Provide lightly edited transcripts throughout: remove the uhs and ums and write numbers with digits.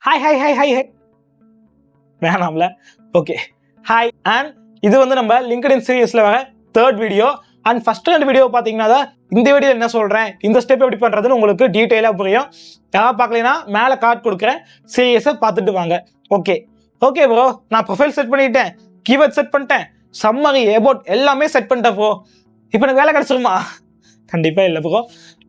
Hi hi hi hi hi வேணாம்ல. Okay, hi. And இது நம்ம லிங்க்டின் சீரியஸில் வர third video. And first 2 video பார்த்தீங்கன்னா இந்த வீடியோ என்ன சொல்கிறேன், இந்த ஸ்டெப் எப்படி பண்ணுறதுன்னு உங்களுக்கு டீட்டெயிலாக புரியும். யாராவது பார்க்கலைன்னா மேலே கார்டு கொடுக்குறேன், சீரியஸை பார்த்துட்டு வாங்க. ஓகே ஓகே ப்ரோ, நான் ப்ரொஃபைல் செட் பண்ணிட்டேன், கீவேர்ட் செட் பண்ணிட்டேன், சம்மரி எபோட் எல்லாமே செட் பண்ணிட்டேன் ப்ரோ. இப்போ எனக்கு வேலை கிடச்சிருமா? கண்டிப்பாக இல்லை ப்ரோ.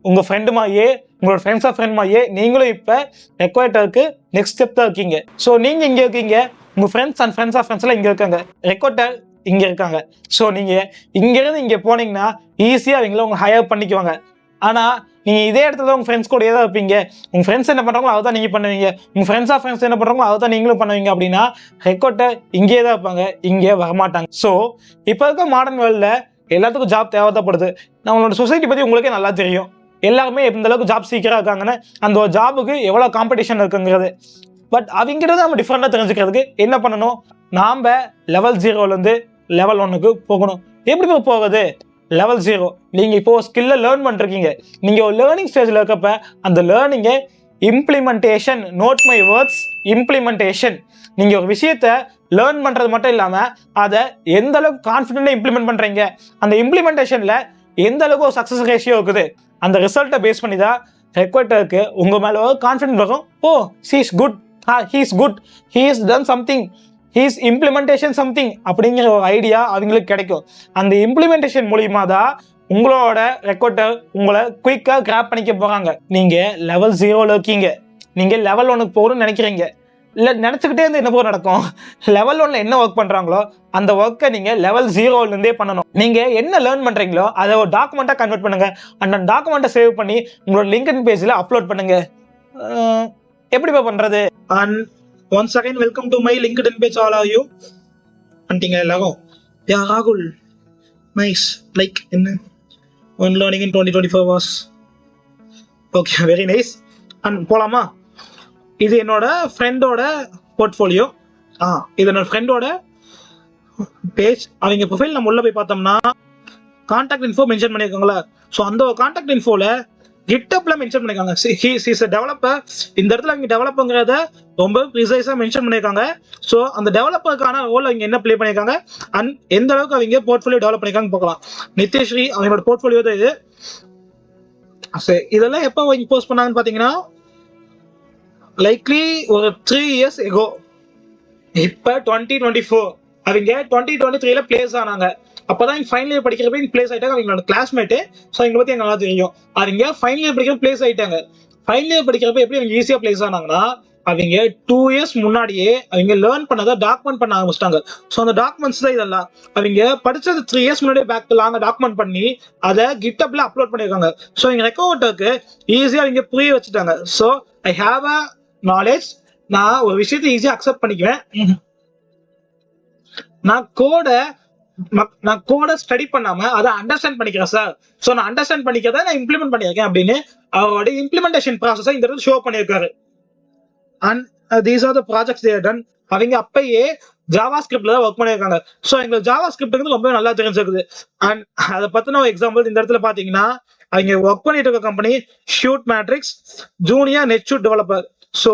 உங்கள் ஃப்ரெண்டு மாதிரியே, உங்களோட ஃப்ரெண்ட்ஸ் ஆஃப் ஃப்ரெண்ட் மாதிரியே நீங்களும் இப்போ ரெக்வயர்டருக்கு நெக்ஸ்ட் ஸ்டெப் தான் இருக்கீங்க. ஸோ நீங்கள் இங்கே இருக்கீங்க, உங்கள் ஃப்ரெண்ட்ஸ் அண்ட் ஃப்ரெண்ட்ஸ் ஆஃப் ஃப்ரெண்ட்ஸ்லாம் இங்கே இருக்காங்க, ரெக்வயர்டர் இங்கே இருக்காங்க. ஸோ நீங்கள் இங்கேருந்து இங்கே போனீங்கன்னா ஈஸியாக அவங்கள உங்கள் ஹையர் பண்ணிக்குவாங்க. ஆனால் நீங்கள் இதே இடத்துல உங்கள் ஃப்ரெண்ட்ஸ் கூட தான் இருப்பீங்க, உங்கள் ஃப்ரெண்ட்ஸ் என்ன பண்ணுறாங்களோ அதை தான் நீங்கள் பண்ணுவீங்க, உங்கள் ஃப்ரெண்ட்ஸ் ஆஃப் ஃப்ரெண்ட்ஸ் என்ன பண்ணுறாங்களோ அதை தான் நீங்களும் பண்ணுவீங்க. அப்படின்னா ரெக்வயர்டர் இங்கே தான் இருப்பாங்க, இங்கே வரமாட்டாங்க. ஸோ இப்போ இருக்க மாடர்ன் வேர்ல்டில் எல்லாத்துக்கும் ஜாப் தேவைப்படுது. நம்மளோட சொசைட்டி பற்றி உங்களுக்கே நல்லா தெரியும். எல்லாருமே எந்த அளவுக்கு ஜாப் சீக்கிரம் இருக்காங்கன்னு, அந்த ஒரு ஜாபுக்கு எவ்வளோ காம்படிஷன் இருக்குங்கிறது. பட் அவங்கிறது நம்ம டிஃப்ரெண்டாக தெரிஞ்சுக்கிறதுக்கு என்ன பண்ணணும், நாம் லெவல் 0லேருந்து லெவல் 1க்கு போகணும். எப்படி போகுது? லெவல் 0 நீங்கள் இப்போது ஸ்கில்லை லேர்ன் பண்ணிருக்கீங்க. நீங்கள் ஒரு லேர்னிங் ஸ்டேஜில் இருக்கப்ப அந்த லேர்னிங்கை implementation, note my words, implementation. நீங்கள் ஒரு விஷயத்தை லேர்ன் பண்ணுறது மட்டும் இல்லாமல் அதை எந்த அளவுக்கு கான்ஃபிடென்ட்டாக இம்ப்ளிமெண்ட் பண்ணுறீங்க, அந்த இம்ப்ளிமெண்டேஷனில் எந்த அளவுக்கு ஒரு சக்ஸஸ் ரேஷியோ இருக்குது, அந்த ரிசல்ட்டை பேஸ் பண்ணி தான் ரெக்வயர்டருக்கு உங்கள் மேலே ஒரு கான்ஃபிடென்ட் வரும். Oh, he is good, he is done something, he is implementation something அப்படிங்கிற ஒரு ஐடியா அவங்களுக்கு கிடைக்கும். அந்த இம்ப்ளிமெண்டேஷன் மூலியமாக தான் உங்களோட ரெக்வயர்டர் உங்களை குயிக்காக கிராப் பண்ணிக்க போகிறாங்க. நீங்கள் லெவல் 0ல் இருக்கீங்க, நீங்கள் லெவல் 1க்கு போகணும்னு நினைக்கிறீங்க. இல்லை நினச்சிக்கிட்டே இருந்து என்ன போக நடக்கும், லெவல் 1ல் என்ன ஒர்க் பண்ணுறாங்களோ அந்த ஒர்க்கை நீங்கள் லெவல் 0லேருந்தே பண்ணணும். நீங்கள் என்ன லேர்ன் பண்ணுறீங்களோ அதை ஒரு டாக்குமெண்ட்டாக கன்வெர்ட் பண்ணுங்கள். அந்த டாக்குமெண்ட்டை சேவ் பண்ணி உங்களோட லிங்க்டின் பேஜில் அப்லோட் பண்ணுங்கள். எப்படி பண்ணுறது? And once again welcome to my LinkedIn page all are you. பண்ணிட்டீங்க எல்லாரும்? யா ராகுல், நைஸ். லைக் என்ன one learning in 2024 was okay, very nice. And போகலாமா? இது என்னோட ஃப்ரெண்டோட போர்ட்ஃபோலியோ. இது என்னோட ஃப்ரெண்டோட பேஜ். அவங்க ப்ரொஃபைல் நம்ம உள்ள போய் பார்த்தோம்னா கான்டாக்ட் இன்ஃபோ மென்ஷன் பண்ணியிருக்காங்களா. ஸோ அந்த கான்டாக்ட் இன்ஃபோல கிட்டப்ல மென்ஷன் பண்ணியிருக்காங்க. He's a developer. இந்த இடத்துல அவங்க டெவலப்பருங்கிறத ரொம்ப ப்ரிசைஸாக மென்ஷன் பண்ணியிருக்காங்க. ஸோ அந்த டெவலப்பருக்கான ரோல் அவங்க என்ன ப்ளே பண்ணியிருக்காங்க அண்ட் எந்த அளவுக்கு அவங்க போர்ட்ஃபோலியோ டெவலப் பண்ணியிருக்காங்க பார்க்கலாம். நித்யஸ்ரீ அவங்களோட போர்ட்ஃபோலியோ தான் இது. இதெல்லாம் எப்போ அவங்க போஸ்ட் பண்ணாங்கன்னு பார்த்தீங்கன்னா லைக்லி ஒரு 3 years ago. இப்போ 2024, அவங்க 2023ல பிளேஸ் ஆனாங்க. அப்போதான் ஃபைனல் இயர் படிக்கிறப்ப பிளேஸ் ஆயிட்டாங்க. அவங்களோட கிளாஸ்மேட்டு. ஸோ அவங்க பற்றி எனக்கு நல்லா தெரியும். அவங்க ஃபைனல் இயர் படிக்கிறப்ப பிளேஸ் ஆயிட்டாங்க. ஃபைனல் இயர் படிக்கிறப்ப எப்படி அவங்க ஈஸியாக பிளேஸ் ஆனாங்கன்னா அவங்க 2 years முன்னாடியே அவங்க லேர்ன் பண்ணதை டாக்குமெண்ட் பண்ண ஆரம்பிச்சிட்டாங்க. ஸோ அந்த டாக்குமெண்ட்ஸ் தான் இதெல்லாம். அவங்க படிச்சது 3 years முன்னாடியே பேக் லாங்க டாக்குமெண்ட் பண்ணி அதை கிட்டப்ல அப்லோட் பண்ணியிருக்காங்க. ஸோ எங்க ரெக்கார்டருக்கு ஈஸியாக அவங்க புரிய வச்சுட்டாங்க. So I have a knowledge. நான் ஒரு விஷயத்தை ஈஸியாக அக்செப்ட் பண்ணிக்குவேன். நான் கோடை ஸ்டடி பண்ணாம அதை அண்டர்ஸ்டாண்ட் பண்ணிக்கிறேன் சார். ஸோ நான் அண்டர்ஸ்டாண்ட் பண்ணிக்கிறத நான் இம்ப்ளிமெண்ட் பண்ணியிருக்கேன் அப்படின்னு அவரோட இம்ப்ளிமெண்டேஷன் ப்ராசஸை இந்த இடத்துல ஷோ பண்ணியிருக்காரு. And these are the projects they ton. அவங்க அப்பயே ஜாவா ஸ்கிரிப்ட்ல தான் ஒர்க் பண்ணியிருக்காங்க. ஸோ எங்களுக்கு ஜாவா ஸ்கிரிப்ட் ரொம்ப நல்லா தெரிஞ்சிருக்குது. அண்ட் அதை பத்தின ஒரு எக்ஸாம்பிள் இந்த இடத்துல பாத்தீங்கன்னா அவங்க ஒர்க் பண்ணிட்டு இருக்க கம்பெனி ஷூட் மேட்ரிக்ஸ் ஜூனியர் நெட்ஷூட் developer. So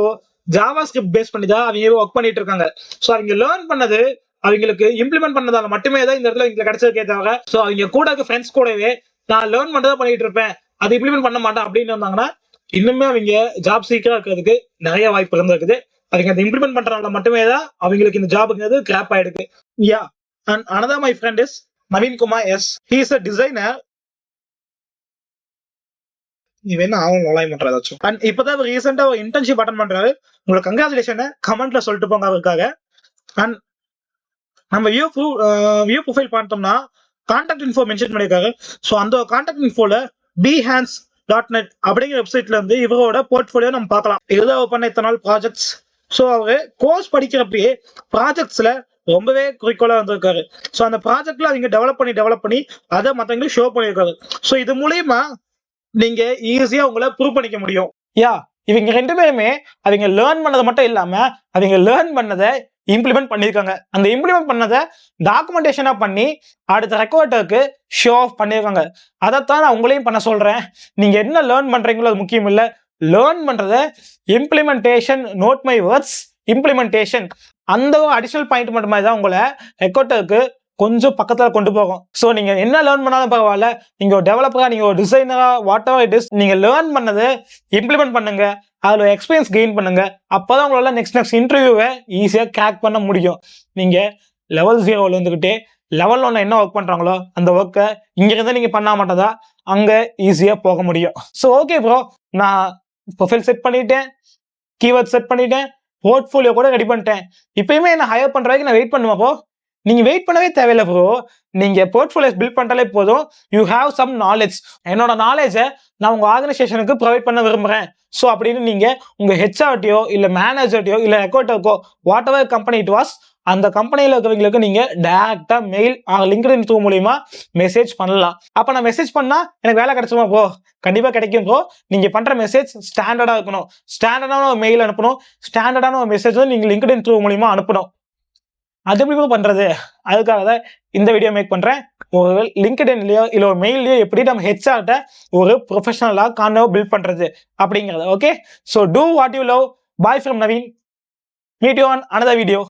JavaScript base பண்ணி தான் அவங்க ஒர்க் பண்ணிட்டு இருக்காங்க. ஸோ அவங்க லேர்ன் பண்ணது அவங்களுக்கு இம்ப்ளிமெண்ட் பண்ணதால மட்டுமே தான் இந்த இடத்துல எங்களுக்கு கிடைச்சதுக்கே தவிர ஸோ அவங்க கூட இருக்க ஃப்ரெண்ட்ஸ் கூடவே நான் லேர்ன் பண்ணதான் பண்ணிட்டு இருப்பேன், அது இம்ப்ளிமெண்ட் பண்ண மாட்டேன் அப்படின்னு இருந்தாங்கன்னா இன்னுமே அவங்க ஜாப் சீக்கிரம் இருக்கிறதுக்கு நிறைய வாய்ப்பு இருந்திருக்குது. அவங்க அதை இம்ப்ளிமெண்ட் பண்றதுனால மட்டுமே தான் அவங்களுக்கு இந்த ஜாபுங்கிறது கிராப் ஆயிடுது. Yeah. And another my friend is Naveen Kumar. Yes, he is a designer. இவன் அவன் நுழைய மாட்டான் ஏதாச்சும். அண்ட் இப்பதான் ரீசெண்டா ஒரு இன்டர்ன்ஷிப் அட்டன் பண்றாரு. உங்களுக்கு கங்க்ராச்சுலேஷன் கமெண்ட்ல சொல்லிட்டு போங்க அவருக்காக. அண்ட் நம்ம வியூ ப்ரொஃபைல் பார்த்தோம்னா கான்டாக்ட் இன்ஃபோ மென்ஷன் பண்ணியிருக்காரு. ஸோ அந்த கான்டாக்ட் இன்ஃபோல behance.net அப்படிங்கிற வெப்சைட்ல இருந்து இவரோட போர்ட்ஃபோலியோ நம்ம பார்க்கலாம். இதுதான் பண்ண இத்தனை நாள் ப்ராஜெக்ட்ஸ். ஸோ அவரு கோர்ஸ் படிக்கிறப்பயே ப்ராஜெக்ட்ஸ்ல ரொம்பவே குறிக்கோளா இருந்திருக்காரு. ஸோ அந்த ப்ராஜெக்ட்ல அவங்க டெவலப் பண்ணி அதை மற்றவங்களுக்கு ஷோ பண்ணியிருக்காரு. ஸோ இது மூலியமா நீங்க ஈஸியா உங்களை ப்ரூவ் பண்ணிக்க முடியும். யா, இவங்க 2 பேருமே அவங்க லேர்ன் பண்ணதை மட்டும் இல்லாம அவங்க லேர்ன் பண்ணதை இம்ப்ளிமெண்ட் பண்ணியிருக்காங்க. அந்த இம்ப்ளிமெண்ட் பண்ணதை டாக்குமெண்டேஷனா பண்ணி அடுத்த ரெக்கார்டருக்கு ஷோ ஆஃப் பண்ணியிருக்காங்க. அதைத்தான் நான் உங்களையும் பண்ண சொல்றேன். நீங்க என்ன லேர்ன் பண்றீங்களோ அது முக்கியம் இல்லை, லேர்ன் பண்றத implementation, note my words, implementation அந்த அடிஷனல் பாயிண்ட் மட்டும் மாதிரி தான் உங்களை ரெக்கார்டருக்கு கொஞ்சம் பக்கத்தில் கொண்டு போகும். ஸோ நீங்க என்ன லேர்ன் பண்ணாலும் பரவாயில்ல, நீங்க ஒரு டெவலப்பரா, நீங்க ஒரு டிசைனரா, வாட் எவர் இட் இஸ், நீங்க லேர்ன் பண்ணதை இம்ப்ளிமெண்ட் பண்ணுங்க, அதில் எக்ஸ்பீரியன்ஸ் கெயின் பண்ணுங்க. அப்போதான் உங்களால நெக்ஸ்ட் இன்டர்வியூவை ஈஸியாக கிராக் பண்ண முடியும். நீங்க லெவல் 0ல இருந்துகிட்டே லெவல் 1 என்ன ஒர்க் பண்றாங்களோ அந்த ஒர்க்கை இங்கிருந்து நீங்க பண்ணா மாட்டதா அங்க ஈஸியா போக முடியும். ஸோ ஓகே ப்ரோ, நான் ப்ரொஃபைல் செட் பண்ணிட்டேன், கீவேர்ட் செட் பண்ணிட்டேன், போர்ட்ஃபோலியோ கூட ரெடி பண்ணிட்டேன். இப்பயுமே என்ன ஹையர் பண்ற வரைக்கும் நான் வெயிட் பண்ணுவேன் ப்ரோ. நீங்க வெயிட் பண்ணவே தேவையில்லை ப்ரோ. நீங்க போர்ட்ஃபோலியோஸ் பில்ட் பண்ணிட்டாலே போதும். You have some knowledge. என்னோட நாலேஜை நான் உங்க ஆர்கனைசேஷனுக்கு ப்ரொவைட் பண்ண விரும்புறேன். ஸோ அப்படின்னு நீங்க உங்க ஹெச்ஆர்டியோ இல்ல மேனேஜர்டியோ இல்ல ரெக்கார்டருக்கோ whatever company it was, அந்த கம்பெனியில் இருக்கிறவங்களுக்கு நீங்க டைரக்டா மெயில் லிங்க்டின் த்ரூ மூலியமா மெசேஜ் பண்ணலாம். அப்ப நான் மெசேஜ் பண்ணா எனக்கு வேலை கிடைச்சுமா ப்ரோ? கண்டிப்பா கிடைக்கும் ப்ரோ. நீங்க பண்ற மெசேஜ் ஸ்டாண்டர்டா இருக்கணும். ஸ்டாண்டர்டான ஒரு மெயில் அனுப்பணும். ஸ்டாண்டர்டான ஒரு மெசேஜ் நீங்க லிங்க்டின் த்ரூ மூலியமா அனுப்பணும். அது எப்படி பண்றது? அதுக்காக தான் இந்த வீடியோ மேக் பண்றேன். ஒரு லிங்க்டின்லயோ இல்ல ஒரு மெயிலையோ எப்படி நம்ம ஹெச்ஆர்ட்ட ஒரு ப்ரொஃபஷனலா கான்வோ பில்ட் பண்றது அப்படிங்கறது. Okay, so do what you love. Bye from Naveen. Meet you on another video.